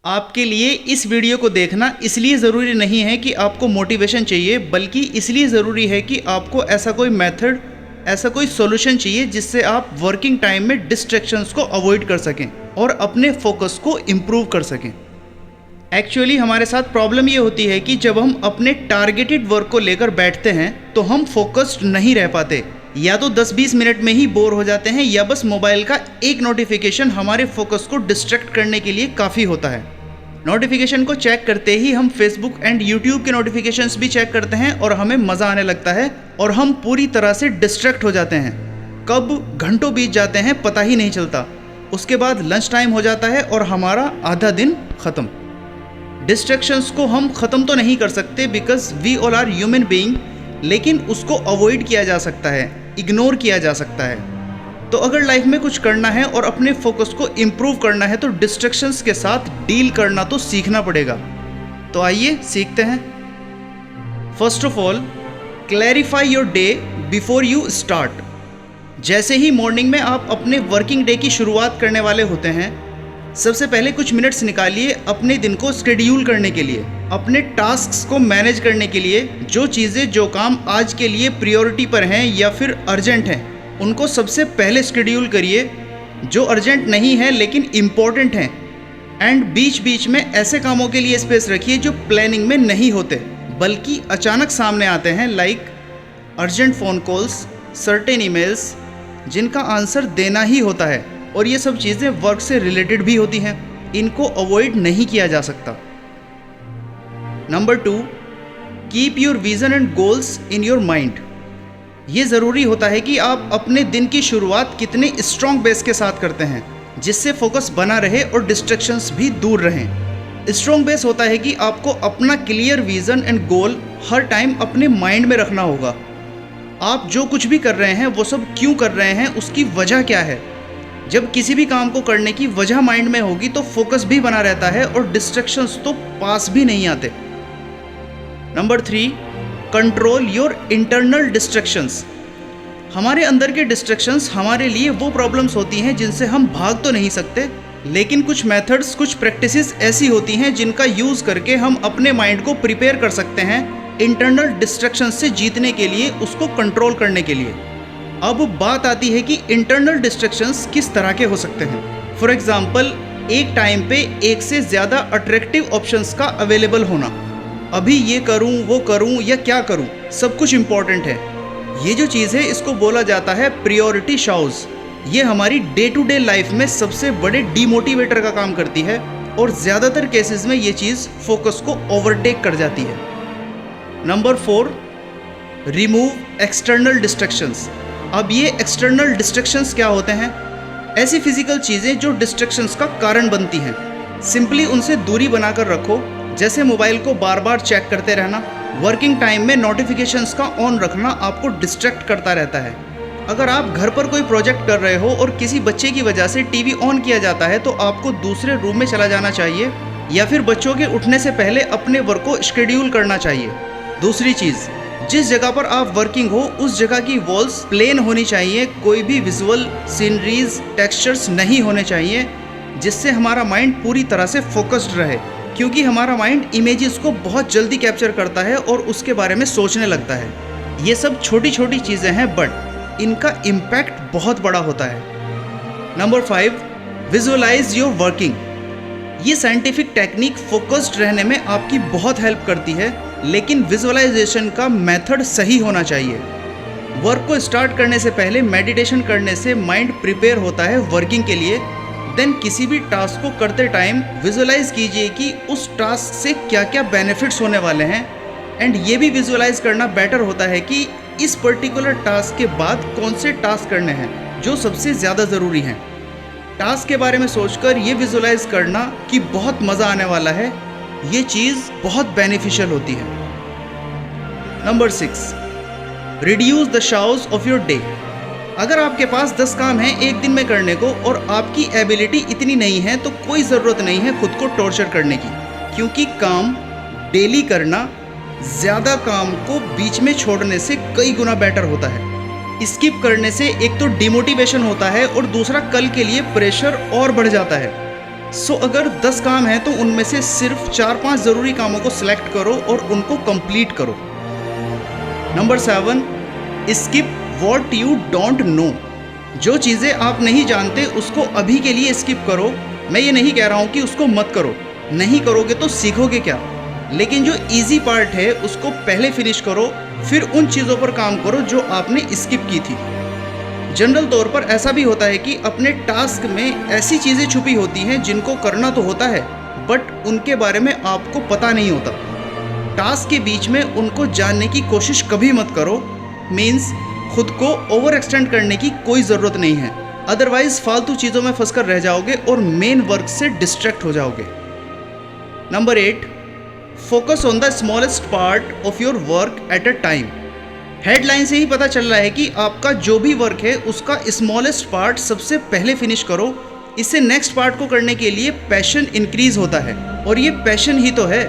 आपके लिए इस वीडियो को देखना इसलिए ज़रूरी नहीं है कि आपको मोटिवेशन चाहिए, बल्कि इसलिए ज़रूरी है कि आपको ऐसा कोई मेथड, ऐसा कोई सॉल्यूशन चाहिए जिससे आप वर्किंग टाइम में डिस्ट्रैक्शंस को अवॉइड कर सकें और अपने फोकस को इम्प्रूव कर सकें। एक्चुअली हमारे साथ प्रॉब्लम ये होती है कि जब हम अपने टारगेटेड वर्क को लेकर बैठते हैं तो हम फोकस्ड नहीं रह पाते। या तो 10-20 मिनट में ही बोर हो जाते हैं, या बस मोबाइल का एक नोटिफिकेशन हमारे फोकस को डिस्ट्रैक्ट करने के लिए काफ़ी होता है। नोटिफिकेशन को चेक करते ही हम फेसबुक एंड यूट्यूब के नोटिफिकेशंस भी चेक करते हैं और हमें मज़ा आने लगता है और हम पूरी तरह से डिस्ट्रैक्ट हो जाते हैं। कब घंटों बीत जाते हैं पता ही नहीं चलता। उसके बाद लंच टाइम हो जाता है और हमारा आधा दिन ख़त्म। डिस्ट्रैक्शंस को हम ख़त्म तो नहीं कर सकते because we all are human being, लेकिन उसको अवॉइड किया जा सकता है, इग्नोर किया जा सकता है। तो अगर लाइफ में कुछ करना है और अपने फोकस को इम्प्रूव करना है तो डिस्ट्रैक्शंस के साथ डील करना तो सीखना पड़ेगा। तो आइए सीखते हैं। First of all, clarify your day before you start. जैसे ही मॉर्निंग में आप अपने वर्किंग डे की शुरुआत करने वाले होते हैं, सबसे पहले कुछ मिनट्स निकालिए अपने दिन को शेड्यूल करने के लिए, अपने टास्क्स को मैनेज करने के लिए। जो चीज़ें, जो काम आज के लिए प्रायोरिटी पर हैं या फिर अर्जेंट हैं, उनको सबसे पहले शेड्यूल करिए। जो अर्जेंट नहीं है लेकिन इम्पॉर्टेंट हैं, एंड बीच बीच में ऐसे कामों के लिए स्पेस रखिए जो प्लानिंग में नहीं होते बल्कि अचानक सामने आते हैं, like urgent phone calls, certain emails जिनका आंसर देना ही होता है, और ये सब चीज़ें वर्क से रिलेटेड भी होती हैं। इनको अवॉइड नहीं किया जा सकता। Number 2, keep your vision and goals in your mind. ये ज़रूरी होता है कि आप अपने दिन की शुरुआत कितने स्ट्रॉन्ग बेस के साथ करते हैं, जिससे फोकस बना रहे और डिस्ट्रैक्शंस भी दूर रहें। स्ट्रॉन्ग बेस होता है कि आपको अपना clear vision and goal her time अपने माइंड में रखना होगा। आप जो कुछ भी कर रहे हैं वो सब क्यों कर रहे हैं, उसकी वजह क्या है। जब किसी भी काम को करने की वजह माइंड में होगी तो फोकस भी बना रहता है और डिस्ट्रैक्शंस तो पास भी नहीं आते। Number 3, control your internal distractions. हमारे अंदर के डिस्ट्रैक्शंस हमारे लिए वो प्रॉब्लम्स होती हैं जिनसे हम भाग तो नहीं सकते, लेकिन कुछ मेथड्स, कुछ प्रैक्टिसेस ऐसी होती हैं जिनका यूज़ करके हम अपने माइंड को प्रिपेयर कर सकते हैं इंटरनल डिस्ट्रैक्शंस से जीतने के लिए, उसको कंट्रोल करने के लिए। अब बात आती है कि इंटरनल डिस्ट्रैक्शंस किस तरह के हो सकते हैं। फॉर एग्जांपल, एक टाइम पे एक से ज़्यादा अट्रैक्टिव ऑप्शंस का अवेलेबल होना। अभी ये करूं, वो करूं या क्या करूं, सब कुछ इम्पॉर्टेंट है। ये जो चीज़ है इसको बोला जाता है प्रायोरिटी शाउज। ये हमारी डे टू डे लाइफ में सबसे बड़े डीमोटिवेटर का काम करती है और ज़्यादातर केसेस में ये चीज़ फोकस को ओवरटेक कर जाती है। Number 4, remove external distractions. अब ये एक्सटर्नल डिस्ट्रैक्शंस क्या होते हैं? ऐसी फिजिकल चीज़ें जो डिस्ट्रैक्शंस का कारण बनती हैं। सिंपली उनसे दूरी बनाकर रखो, जैसे मोबाइल को बार बार चेक करते रहना, वर्किंग टाइम में नोटिफिकेशंस का ऑन रखना आपको डिस्ट्रैक्ट करता रहता है। अगर आप घर पर कोई प्रोजेक्ट कर रहे हो और किसी बच्चे की वजह से टीवी ऑन किया जाता है तो आपको दूसरे रूम में चला जाना चाहिए, या फिर बच्चों के उठने से पहले अपने वर्क को शेड्यूल करना चाहिए। दूसरी चीज़, जिस जगह पर आप वर्किंग हो उस जगह की वॉल्स प्लेन होनी चाहिए, कोई भी विजुअल सीनरीज, टेक्सचर्स नहीं होने चाहिए, जिससे हमारा माइंड पूरी तरह से फोकस्ड रहे, क्योंकि हमारा माइंड इमेजेस को बहुत जल्दी कैप्चर करता है और उसके बारे में सोचने लगता है। ये सब छोटी छोटी चीज़ें हैं बट इनका इम्पैक्ट बहुत बड़ा होता है। Number 5, visualise your working. ये साइंटिफिक टेक्निक फोकस्ड रहने में आपकी बहुत हेल्प करती है, लेकिन विजुअलाइजेशन का मेथड सही होना चाहिए। वर्क को स्टार्ट करने से पहले मेडिटेशन करने से माइंड प्रिपेयर होता है वर्किंग के लिए। देन किसी भी टास्क को करते टाइम विजुअलाइज कीजिए कि उस टास्क से क्या क्या बेनिफिट्स होने वाले हैं, एंड ये भी विजुअलाइज करना बेटर होता है कि इस पर्टिकुलर टास्क के बाद कौन से टास्क करने हैं जो सबसे ज़्यादा ज़रूरी हैं। टास्क के बारे में सोचकर ये विजुअलाइज करना कि बहुत मज़ा आने वाला है, ये चीज़ बहुत बेनिफिशियल होती है। Number 6, reduce the choices of your day. अगर आपके पास 10 काम हैं एक दिन में करने को और आपकी एबिलिटी इतनी नहीं है तो कोई ज़रूरत नहीं है खुद को टॉर्चर करने की, क्योंकि काम डेली करना ज़्यादा काम को बीच में छोड़ने से कई गुना बेटर होता है। स्किप करने से एक तो डिमोटिवेशन होता है और दूसरा कल के लिए प्रेशर और बढ़ जाता है। सो अगर 10 काम हैं तो उनमें से सिर्फ 4-5 ज़रूरी कामों को सिलेक्ट करो और उनको कंप्लीट करो। Number 7, skip what you don't know. जो चीज़ें आप नहीं जानते उसको अभी के लिए स्किप करो। मैं ये नहीं कह रहा हूँ कि उसको मत करो, नहीं करोगे तो सीखोगे क्या, लेकिन जो इजी पार्ट है उसको पहले फिनिश करो, फिर उन चीज़ों पर काम करो जो आपने स्किप की थी। जनरल तौर पर ऐसा भी होता है कि अपने टास्क में ऐसी चीज़ें छुपी होती हैं जिनको करना तो होता है बट उनके बारे में आपको पता नहीं होता। टास्क के बीच में उनको जानने की कोशिश कभी मत करो। मीन्स खुद को ओवर एक्सटेंड करने की कोई ज़रूरत नहीं है, अदरवाइज फालतू चीज़ों में फंसकर रह जाओगे और मेन वर्क से डिस्ट्रैक्ट हो जाओगे। Number 8, focus on the smallest part of your work at a time. Headline से ही पता चल रहा है कि आपका जो भी वर्क है उसका स्मॉलेस्ट पार्ट सबसे पहले फिनिश करो। इससे नेक्स्ट पार्ट को करने के लिए पैशन इंक्रीज होता है, और ये पैशन ही तो है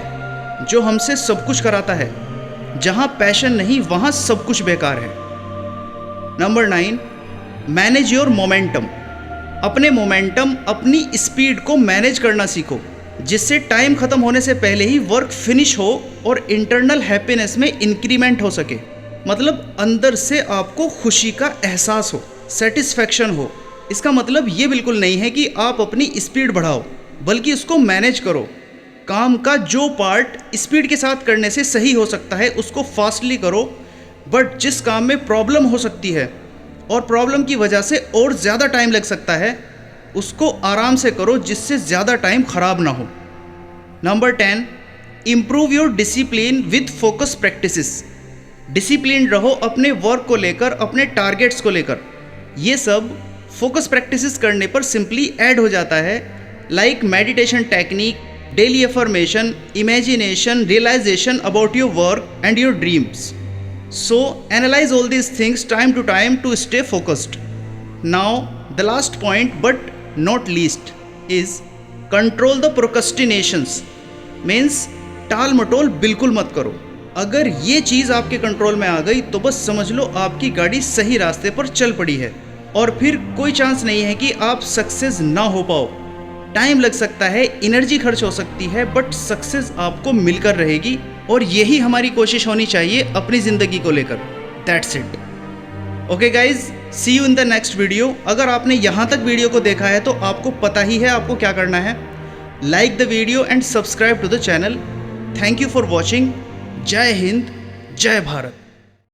जो हमसे सब कुछ कराता है। जहाँ पैशन नहीं वहाँ सब कुछ बेकार है। Number 9, manage your momentum. अपने मोमेंटम, अपनी स्पीड को मैनेज करना सीखो, जिससे टाइम ख़त्म होने से पहले ही वर्क फिनिश हो और इंटरनल हैप्पीनेस में इंक्रीमेंट हो सके। मतलब अंदर से आपको खुशी का एहसास हो, सेटिस्फैक्शन हो। इसका मतलब ये बिल्कुल नहीं है कि आप अपनी स्पीड बढ़ाओ, बल्कि उसको मैनेज करो। काम का जो पार्ट स्पीड के साथ करने से सही हो सकता है उसको फास्टली करो, बट जिस काम में प्रॉब्लम हो सकती है और प्रॉब्लम की वजह से और ज़्यादा टाइम लग सकता है उसको आराम से करो, जिससे ज़्यादा टाइम ख़राब ना हो। Number 10, improve your discipline with focus practices. Discipline रहो अपने वर्क को लेकर, अपने टारगेट्स को लेकर। ये सब फोकस प्रैक्टिसेस करने पर सिंपली ऐड हो जाता है, like meditation technique, daily affirmation, imagination, realisation about your work and your dreams. So analyse all these things time to stay focused. Now the last point but not least is control the procrastinations. Means टाल मटोल बिल्कुल मत करो। अगर ये चीज़ आपके control में आ गई तो बस समझ लो आपकी गाड़ी सही रास्ते पर चल पड़ी है, और फिर कोई चांस नहीं है कि आप सक्सेस ना हो पाओ। टाइम लग सकता है, एनर्जी खर्च हो सकती है, बट सक्सेस आपको मिलकर रहेगी, और यही हमारी कोशिश होनी चाहिए अपनी ज़िंदगी को लेकर। That's it. Okay guys, see you in the next video. अगर आपने यहाँ तक वीडियो को देखा है तो आपको पता ही है आपको क्या करना है। Like the video and subscribe to the channel. Thank you for watching. जय हिंद, जय भारत।